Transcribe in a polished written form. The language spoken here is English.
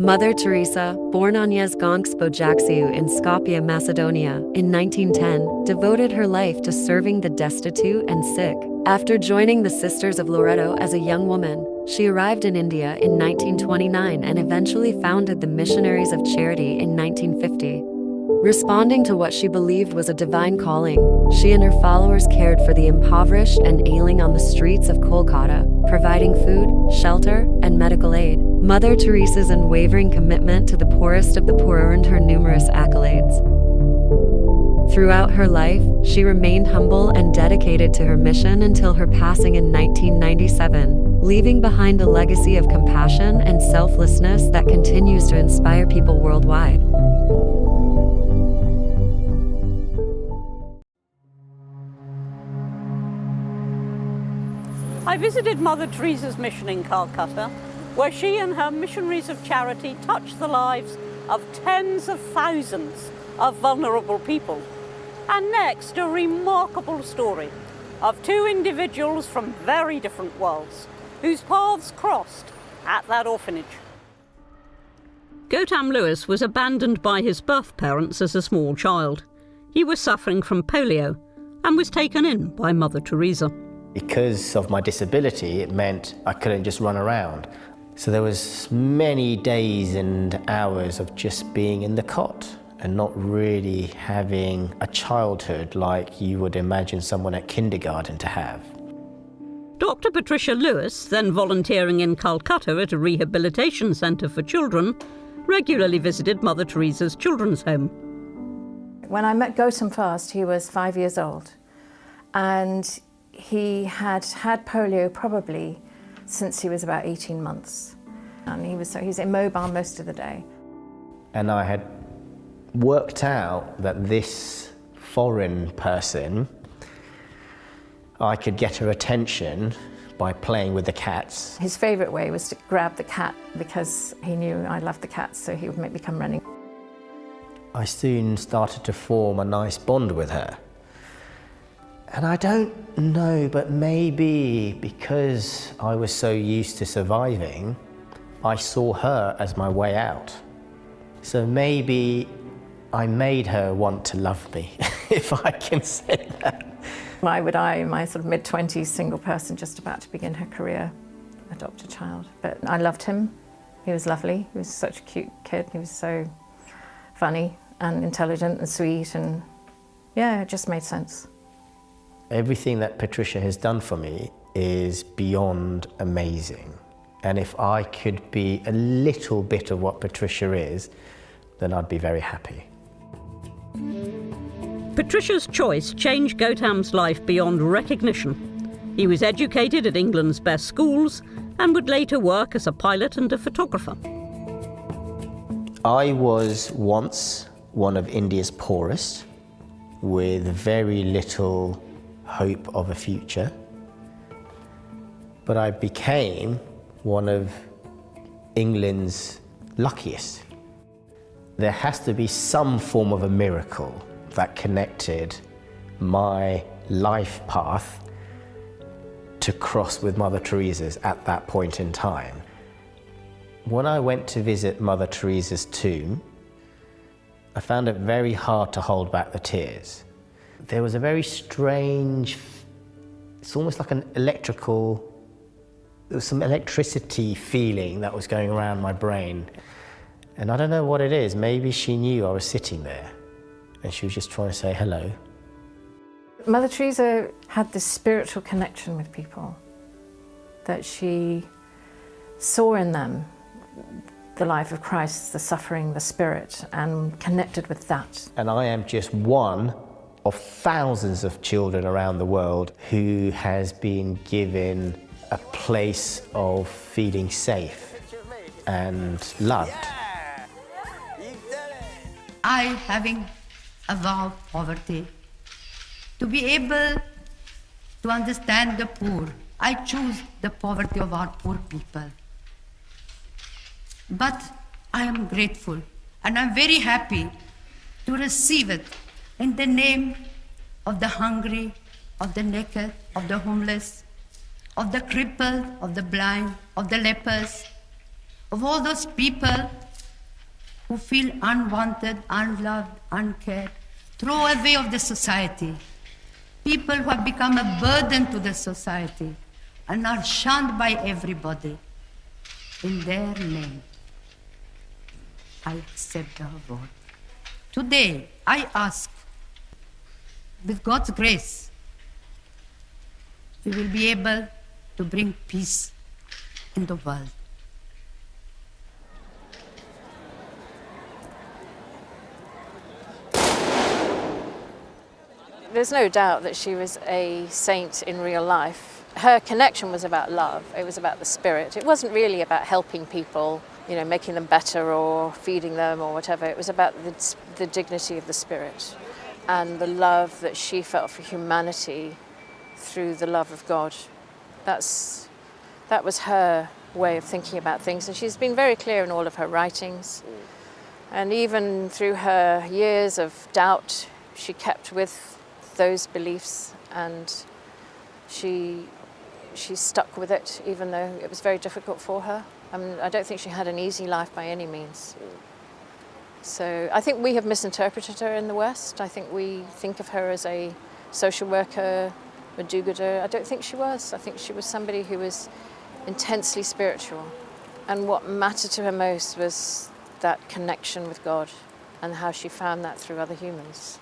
Mother Teresa, born Agnes Bojaxiou in Skopje, Macedonia, in 1910, devoted her life to serving the destitute and sick. After joining the Sisters of Loreto as a young woman, she arrived in India in 1929 and eventually founded the Missionaries of Charity in 1950. Responding to what she believed was a divine calling, she and her followers cared for the impoverished and ailing on the streets of Kolkata, providing food, shelter, and medical aid. Mother Teresa's unwavering commitment to the poorest of the poor earned her numerous accolades. Throughout her life, she remained humble and dedicated to her mission until her passing in 1997, leaving behind a legacy of compassion and selflessness that continues to inspire people worldwide. I visited Mother Teresa's mission in Calcutta, where she and her missionaries of charity touched the lives of tens of thousands of vulnerable people. And next, a remarkable story of two individuals from very different worlds, whose paths crossed at that orphanage. Gautam Lewis was abandoned by his birth parents as a small child. He was suffering from polio and was taken in by Mother Teresa. Because of my disability, it meant I couldn't just run around. So there was many days and hours of just being in the cot and not really having a childhood like you would imagine someone at kindergarten to have. Dr. Patricia Lewis, then volunteering in Calcutta at a rehabilitation centre for children, regularly visited Mother Teresa's children's home. When I met Gautam first, he was 5 years old, and he had had polio probably since he was about 18 months. And he was immobile most of the day. And I had worked out that this foreign person, I could get her attention by playing with the cats. His favourite way was to grab the cat because he knew I loved the cats, so he would make me come running. I soon started to form a nice bond with her. And I don't know, but maybe because I was so used to surviving, I saw her as my way out. So maybe I made her want to love me, if I can say that. Why would I, in my sort of mid-20s, single person just about to begin her career, adopt a child? But I loved him. He was lovely. He was such a cute kid. He was so funny and intelligent and sweet, and yeah, it just made sense. Everything that Patricia has done for me is beyond amazing. And if I could be a little bit of what Patricia is, then I'd be very happy. Patricia's choice changed Gautam's life beyond recognition. He was educated at England's best schools and would later work as a pilot and a photographer. I was once one of India's poorest, with very little hope of a future, but I became one of England's luckiest. There has to be some form of a miracle that connected my life path to cross with Mother Teresa's at that point in time. When I went to visit Mother Teresa's tomb, I found it very hard to hold back the tears. There was a very strange, it's almost like there was some electricity feeling that was going around my brain. And I don't know what it is. Maybe she knew I was sitting there and she was just trying to say hello. Mother Teresa had this spiritual connection with people, that she saw in them the life of Christ, the suffering, the spirit, and connected with that. And I am just one of thousands of children around the world who has been given a place of feeling safe and loved. I, having avowed poverty, to be able to understand the poor, I choose the poverty of our poor people. But I am grateful and I'm very happy to receive it in the name of the hungry, of the naked, of the homeless, of the crippled, of the blind, of the lepers, of all those people who feel unwanted, unloved, uncared, throwaway of the society, people who have become a burden to the society and are shunned by everybody. In their name, I accept the award. Today, I ask, with God's grace, we will be able to bring peace in the world. There's no doubt that she was a saint in real life. Her connection was about love. It was about the spirit. It wasn't really about helping people, making them better or feeding them or whatever. It was about the dignity of the spirit and the love that she felt for humanity through the love of God. That was her way of thinking about things, and she's been very clear in all of her writings. And even through her years of doubt, she kept with those beliefs, and she stuck with it, even though it was very difficult for her. I don't think she had an easy life by any means. So I think we have misinterpreted her in the West. I think we think of her as a social worker, a do-gooder. I don't think she was. I think she was somebody who was intensely spiritual. And what mattered to her most was that connection with God and how she found that through other humans.